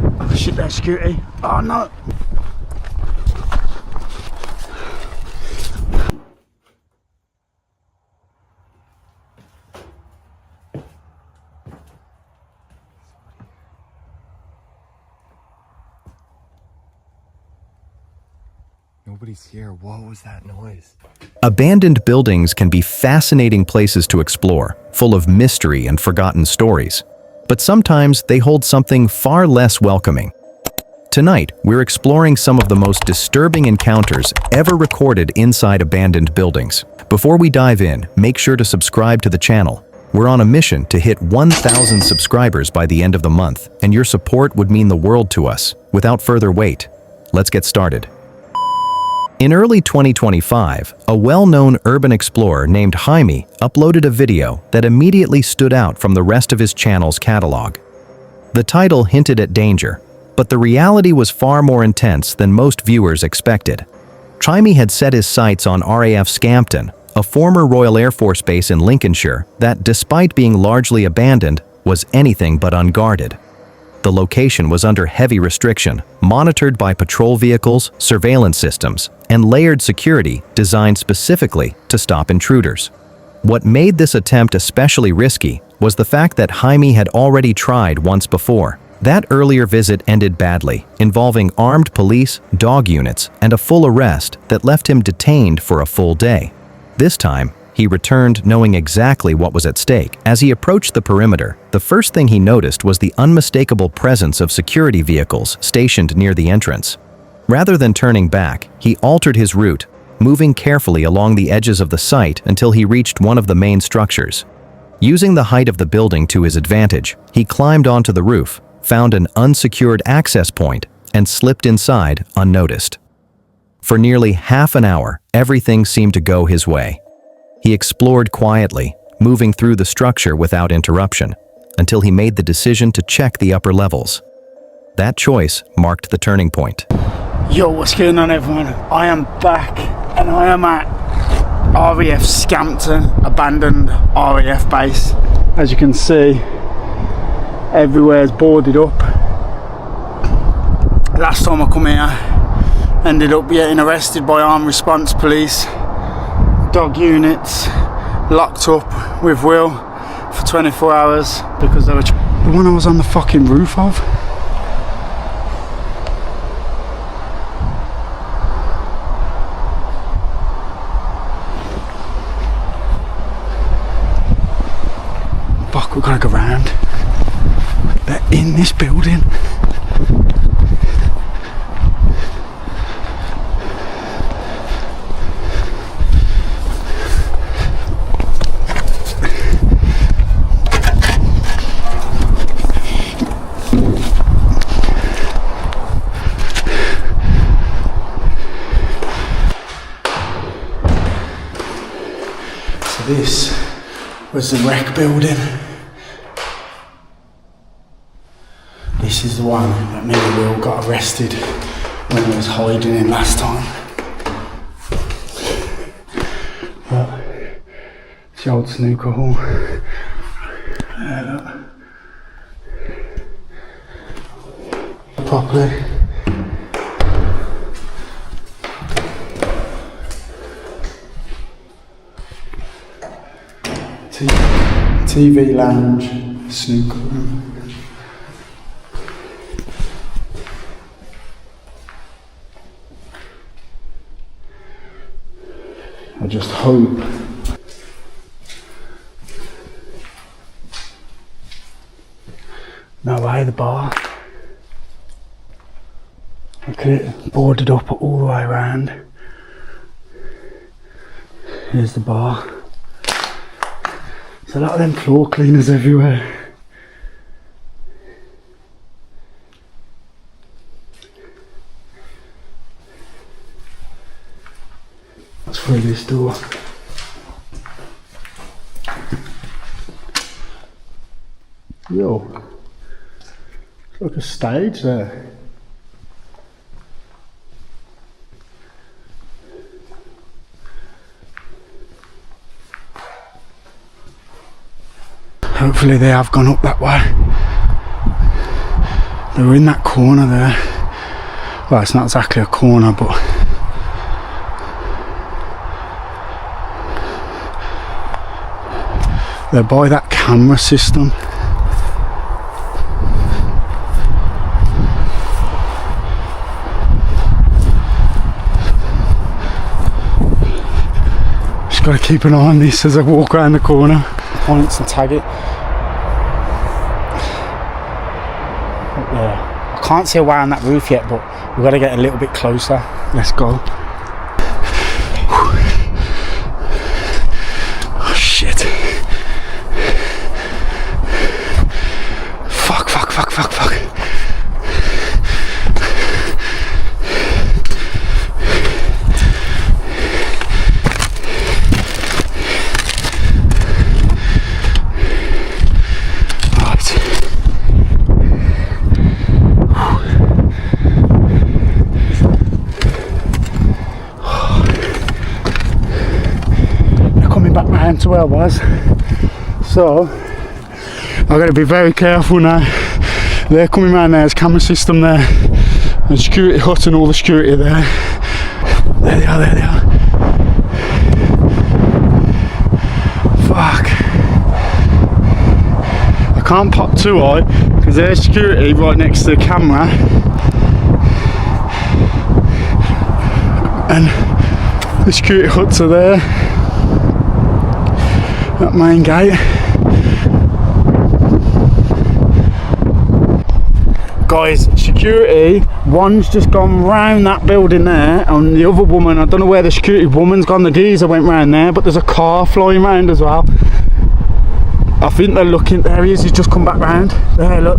Oh shit, there's security. Oh no. Nobody's here. What was that noise? Abandoned buildings can be fascinating places to explore, full of mystery and forgotten stories. But sometimes they hold something far less welcoming. Tonight, we're exploring some of the most disturbing encounters ever recorded inside abandoned buildings. Before we dive in, make sure to subscribe to the channel. We're on a mission to hit 1,000 subscribers by the end of the month, and your support would mean the world to us. Without further wait, let's get started. In early 2025, a well-known urban explorer named Jaime uploaded a video that immediately stood out from the rest of his channel's catalog. The title hinted at danger, but the reality was far more intense than most viewers expected. Jaime had set his sights on RAF Scampton, a former Royal Air Force base in Lincolnshire that, despite being largely abandoned, was anything but unguarded. The location was under heavy restriction, monitored by patrol vehicles, surveillance systems, and layered security designed specifically to stop intruders. What made this attempt especially risky was the fact that Jaime had already tried once before. That earlier visit ended badly, involving armed police, dog units, and a full arrest that left him detained for a full day. This time, he returned knowing exactly what was at stake. As he approached the perimeter, the first thing he noticed was the unmistakable presence of security vehicles stationed near the entrance. Rather than turning back, he altered his route, moving carefully along the edges of the site until he reached one of the main structures. Using the height of the building to his advantage, he climbed onto the roof, found an unsecured access point, and slipped inside unnoticed. For nearly half an hour, everything seemed to go his way. He explored quietly, moving through the structure without interruption, until he made the decision to check the upper levels. That choice marked the turning point. Yo, what's going on everyone? I am back and I am at RAF Scampton, abandoned RAF base. As you can see, everywhere is boarded up. Last time I come here, ended up getting arrested by armed response police. Dog units locked up with Will for 24 hours because they were the one I was on the fucking roof of. Fuck, we've got to go round. They're in this building. This was the wreck building. This is the one that me and Will got arrested when we was hiding in last time. But it's the old snooker hall. Look. Properly. TV lounge, snooker room. I just hope no way, the bar. Look at it, boarded up all the way around. Here's the bar. There's a lot of them floor cleaners everywhere. Let's through this door. Yo, it's like a stage there. Hopefully they have gone up that way. They were in that corner there. Well, it's not exactly a corner, but they're by that camera system. Just gotta keep an eye on this as I walk around the corner. Points and tag it. I can't see a way on that roof yet, but we've got to get a little bit closer. Let's go. Oh shit. Fuck. To where I was, so I've got to be very careful now. They're coming around there, there's camera system there and security hut and all the security there. There they are. Fuck, I can't pop too high because there's security right next to the camera and the security huts are there. That main gate. Guys, security, one's just gone round that building there, and the other woman, I don't know where the security woman's gone, the geezer went round there, but there's a car flying round as well. I think they're looking, there he is, he's just come back round. There, look.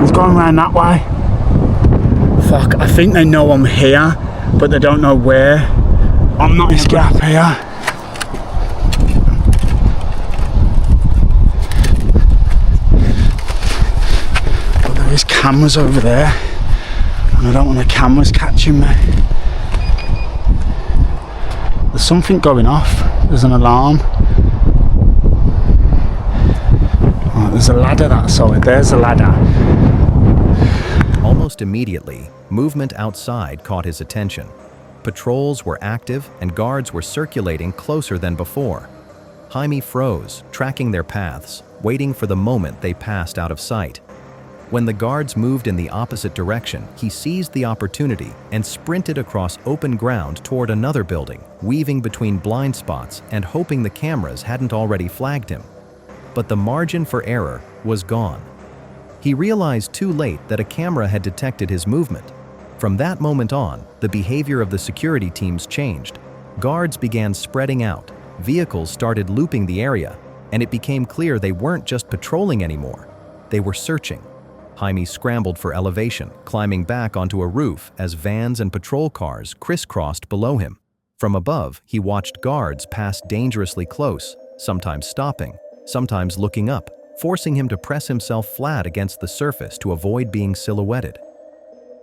He's going round that way. Fuck, I think they know I'm here, but they don't know where. I'm not in this gap here. But there is cameras over there, and I don't want the cameras catching me. There's something going off. There's an alarm. Oh, there's a ladder that side. There's a ladder. Almost immediately, movement outside caught his attention. Patrols were active and guards were circulating closer than before. Jaime froze, tracking their paths, waiting for the moment they passed out of sight. When the guards moved in the opposite direction, he seized the opportunity and sprinted across open ground toward another building, weaving between blind spots and hoping the cameras hadn't already flagged him. But the margin for error was gone. He realized too late that a camera had detected his movement. From that moment on, the behavior of the security teams changed. Guards began spreading out, vehicles started looping the area, and it became clear they weren't just patrolling anymore. They were searching. Jaime scrambled for elevation, climbing back onto a roof as vans and patrol cars crisscrossed below him. From above, he watched guards pass dangerously close, sometimes stopping, sometimes looking up, forcing him to press himself flat against the surface to avoid being silhouetted.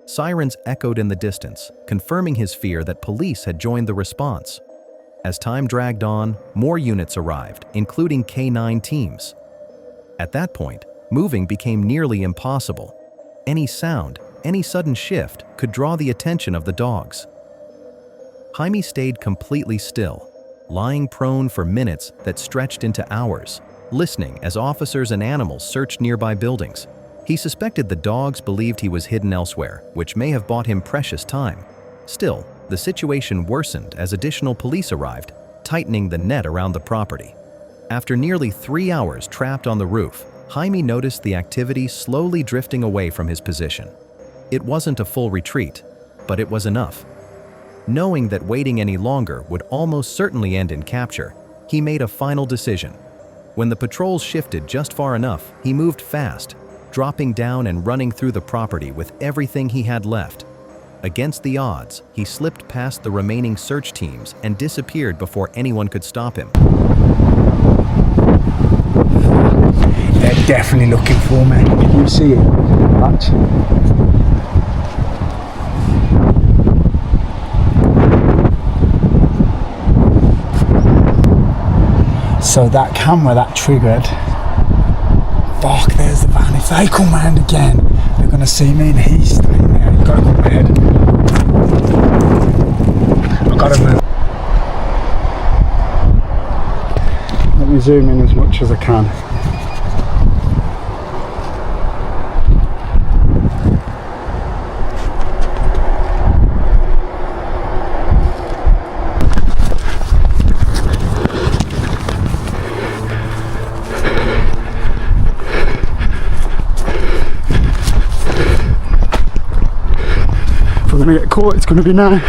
Sirens echoed in the distance, confirming his fear that police had joined the response. As time dragged on, more units arrived, including K-9 teams. At that point, moving became nearly impossible. Any sound, any sudden shift could draw the attention of the dogs. Jaime stayed completely still, lying prone for minutes that stretched into hours, listening as officers and animals searched nearby buildings. He suspected the dogs believed he was hidden elsewhere, which may have bought him precious time. Still, the situation worsened as additional police arrived, tightening the net around the property. After nearly 3 hours trapped on the roof, Jaime noticed the activity slowly drifting away from his position. It wasn't a full retreat, but it was enough. Knowing that waiting any longer would almost certainly end in capture, he made a final decision. When the patrols shifted just far enough, he moved fast, dropping down and running through the property with everything he had left. Against the odds, he slipped past the remaining search teams and disappeared before anyone could stop him. They're definitely looking for me. Can you see it? Watch. So that camera that triggered Fuck, there's the van. If they come round again, they're gonna see me and he's staying there. You've gotta go ahead. I've gotta move. Let me zoom in as much as I can. If we're gonna get caught, it's gonna be now.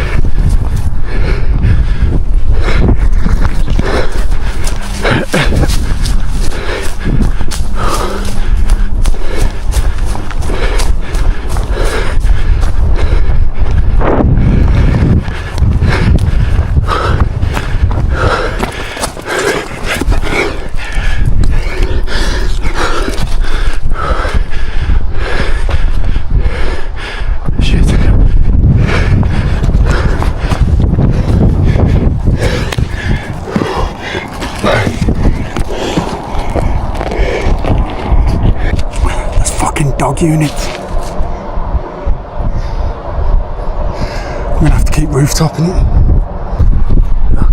Dog units. I'm gonna have to keep rooftoping it. Look.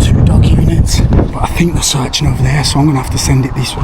Two dog units, but I think they're searching over there, so I'm gonna have to send it this way.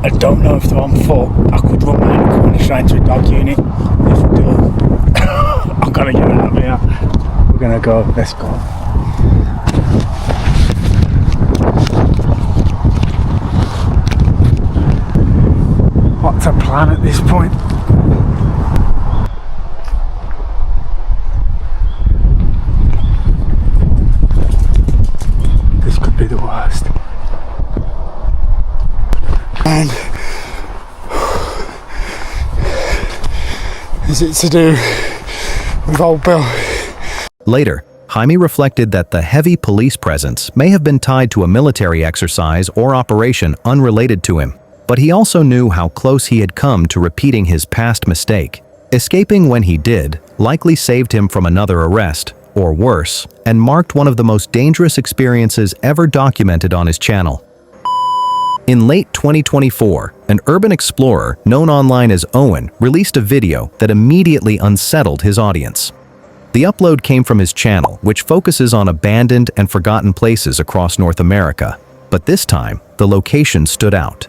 I don't know if they're on foot. I could run round the corner straight to a dog unit. If I do, I've got to get out of here. We're gonna go. Let's go. What's a plan at this point? This could be the worst. And is it to do with old Bill? Later, Jaime reflected that the heavy police presence may have been tied to a military exercise or operation unrelated to him, but he also knew how close he had come to repeating his past mistake. Escaping when he did likely saved him from another arrest, or worse, and marked one of the most dangerous experiences ever documented on his channel. In late 2024, an urban explorer known online as Owen released a video that immediately unsettled his audience. The upload came from his channel, which focuses on abandoned and forgotten places across North America, but this time, the location stood out.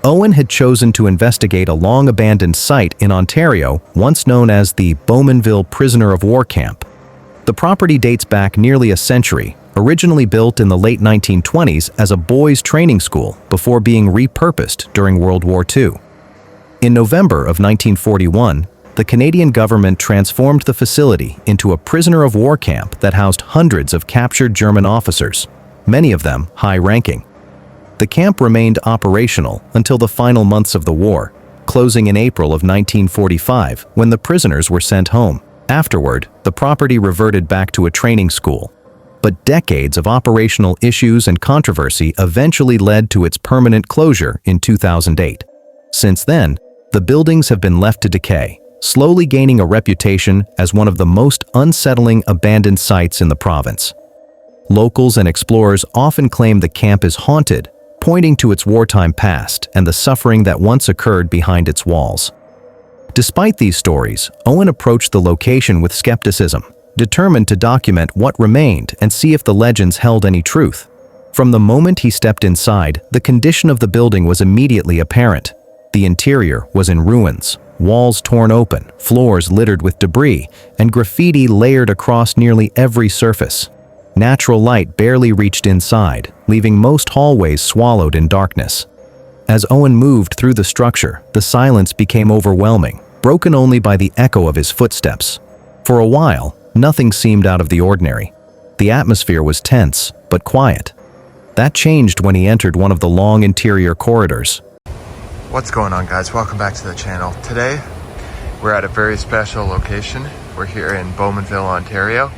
Owen had chosen to investigate a long-abandoned site in Ontario, once known as the Bowmanville Prisoner of War Camp. The property dates back nearly a century, originally built in the late 1920s as a boys' training school before being repurposed during World War II. In November of 1941, the Canadian government transformed the facility into a prisoner of war camp that housed hundreds of captured German officers, many of them high-ranking. The camp remained operational until the final months of the war, closing in April of 1945 when the prisoners were sent home. Afterward, the property reverted back to a training school. But decades of operational issues and controversy eventually led to its permanent closure in 2008. Since then, the buildings have been left to decay, slowly gaining a reputation as one of the most unsettling abandoned sites in the province. Locals and explorers often claim the camp is haunted, pointing to its wartime past and the suffering that once occurred behind its walls. Despite these stories, Owen approached the location with skepticism, determined to document what remained and see if the legends held any truth. From the moment he stepped inside, the condition of the building was immediately apparent. The interior was in ruins, walls torn open, floors littered with debris, and graffiti layered across nearly every surface. Natural light barely reached inside, leaving most hallways swallowed in darkness. As Owen moved through the structure, the silence became overwhelming, broken only by the echo of his footsteps. For a while, nothing seemed out of the ordinary. The atmosphere was tense, but quiet. That changed when he entered one of the long interior corridors. What's going on, guys? Welcome back to the channel. Today, we're at a very special location. We're here in Bowmanville, Ontario,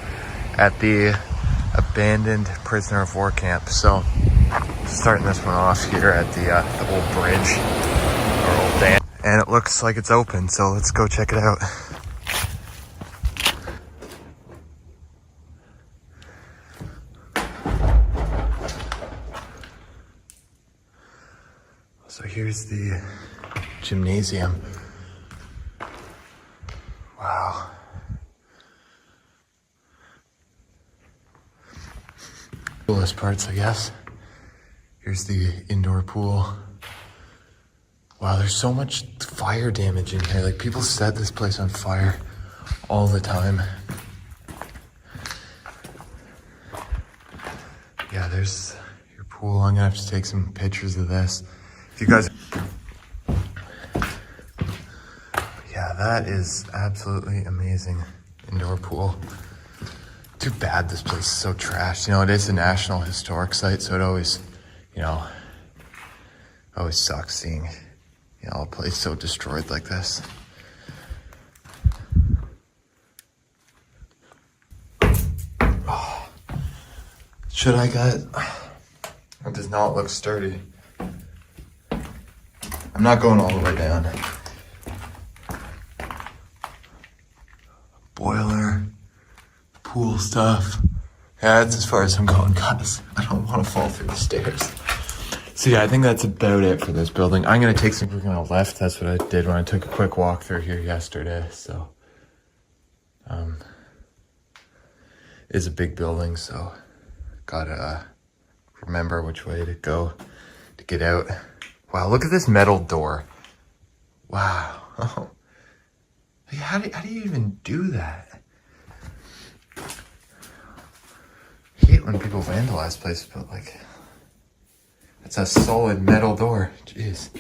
at the abandoned prisoner of war camp. So, starting this one off here at the old bridge, or old dam. And it looks like it's open, so let's go check it out. So here's the gymnasium. Wow. Coolest parts, I guess. Here's the indoor pool. Wow, there's so much fire damage in here. Like, people set this place on fire all the time. Yeah, there's your pool. I'm gonna have to take some pictures of this. If you guys... Yeah, that is absolutely amazing. Indoor pool. Too bad this place is so trashed. You know, it is a National Historic Site, so it always, always sucks seeing, a place so destroyed like this. Oh. Should I get... It does not look sturdy. I'm not going all the way down. Boiler, pool stuff. Yeah, that's as far as I'm going, guys. I don't want to fall through the stairs. So yeah, I think that's about it for this building. I'm going to take some, we're going to left. That's what I did when I took a quick walk through here yesterday. So, it's a big building, so gotta remember which way to go to get out. Wow, look at this metal door. Wow. Oh. Like, how do you even do that? I hate when people vandalize places, but like, it's a solid metal door. Jeez.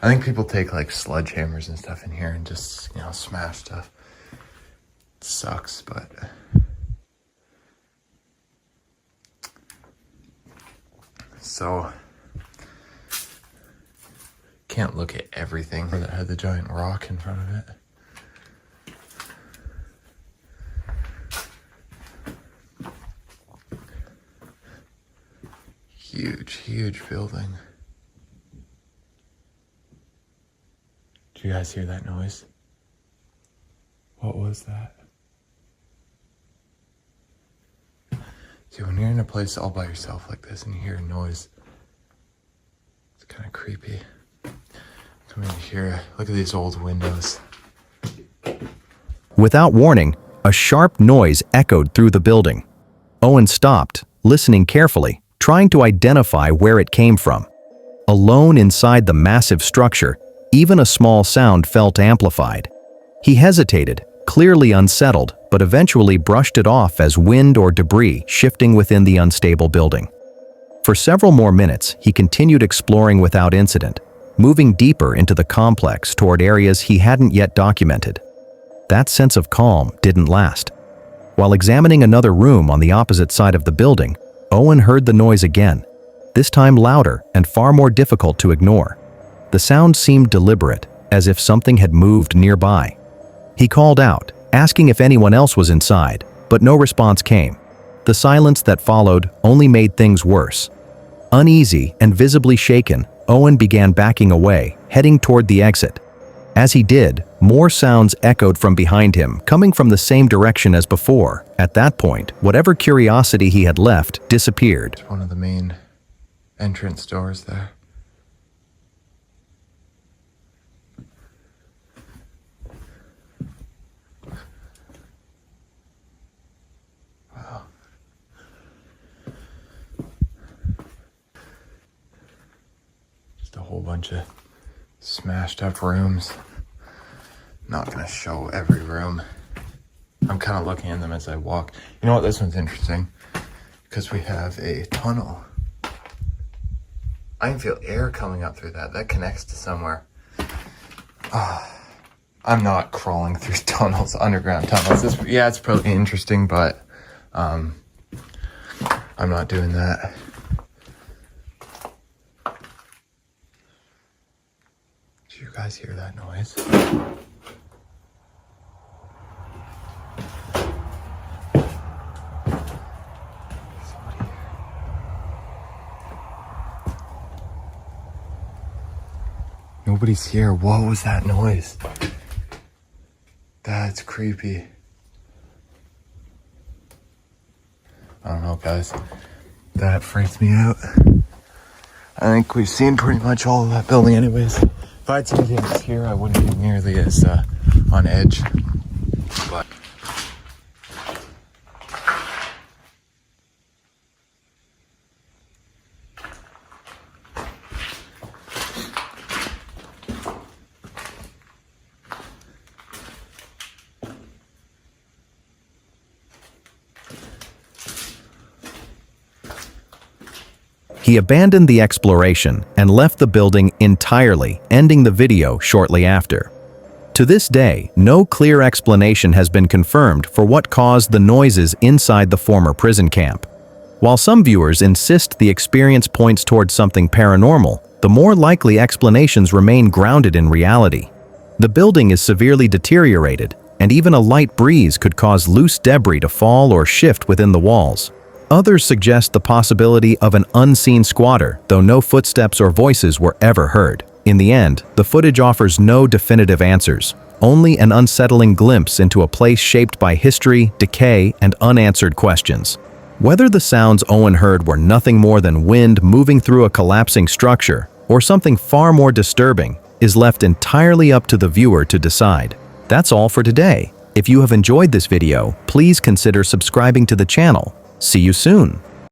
I think people take like sledgehammers and stuff in here and just, smash stuff. It sucks, but... So... Can't look at everything that had the giant rock in front of it. Huge building. Did you guys hear that noise? What was that? See, when you're in a place all by yourself like this and you hear a noise, it's kind of creepy. Come in here, look at these old windows. Without warning, a sharp noise echoed through the building. Owen stopped, listening carefully, trying to identify where it came from. Alone inside the massive structure, even a small sound felt amplified. He hesitated, clearly unsettled, but eventually brushed it off as wind or debris shifting within the unstable building. For several more minutes, he continued exploring without incident, moving deeper into the complex toward areas he hadn't yet documented. That sense of calm didn't last. While examining another room on the opposite side of the building, Owen heard the noise again, this time louder and far more difficult to ignore. The sound seemed deliberate, as if something had moved nearby. He called out, asking if anyone else was inside, but no response came. The silence that followed only made things worse. Uneasy and visibly shaken, Owen began backing away, heading toward the exit. As he did, more sounds echoed from behind him, coming from the same direction as before. At that point, whatever curiosity he had left disappeared. It's one of the main entrance doors there. Wow. Just a whole bunch of smashed up rooms. Not gonna show every room. I'm kind of looking at them as I walk. You know what, this one's interesting because we have a tunnel. I can feel air coming up through that. That connects to somewhere. I'm not crawling through tunnels, underground tunnels. Yeah, it's probably interesting, but I'm not doing that. Did you guys hear that noise? Nobody's here. What was that noise? That's creepy. I don't know, guys. That freaks me out. I think we've seen pretty much all of that building anyways. If I'd seen anything else here, I wouldn't be nearly as on edge. But He abandoned the exploration and left the building entirely, ending the video shortly after. To this day, no clear explanation has been confirmed for what caused the noises inside the former prison camp. While some viewers insist the experience points towards something paranormal, the more likely explanations remain grounded in reality. The building is severely deteriorated, and even a light breeze could cause loose debris to fall or shift within the walls. Others suggest the possibility of an unseen squatter, though no footsteps or voices were ever heard. In the end, the footage offers no definitive answers, only an unsettling glimpse into a place shaped by history, decay, and unanswered questions. Whether the sounds Owen heard were nothing more than wind moving through a collapsing structure, or something far more disturbing, is left entirely up to the viewer to decide. That's all for today. If you have enjoyed this video, please consider subscribing to the channel. See you soon.